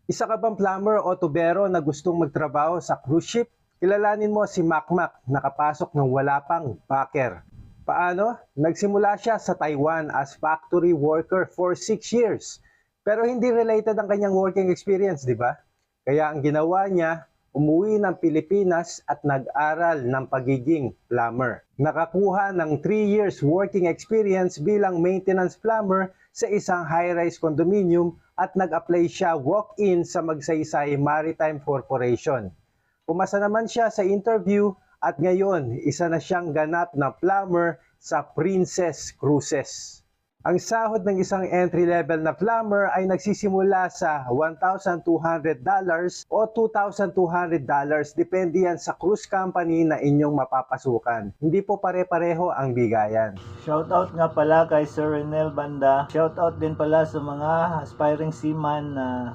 Isa ka bang plumber o tubero na gustong magtrabaho sa cruise ship? Kilalanin mo si Makmak, nakapasok ng wala pang backer. Paano? Nagsimula siya sa Taiwan as factory worker for 6 years. Pero hindi related ang kanyang working experience, di ba? Kaya ang ginawa niya, umuwi ng Pilipinas at nag-aral ng pagiging plumber. Nakakuha ng 3 years working experience bilang maintenance plumber sa isang high-rise condominium at nag-apply siya walk-in sa Magsaysay Maritime Corporation. Pumasa naman siya sa interview at ngayon isa na siyang ganap na plumber sa Princess Cruises. Ang sahod ng isang entry-level na plumber ay nagsisimula sa $1,200 o $2,200 depende yan sa cruise company na inyong mapapasukan. Hindi po pare-pareho ang bigayan. Shoutout nga pala kay Sir Renel Banda. Shoutout din pala sa mga aspiring seaman na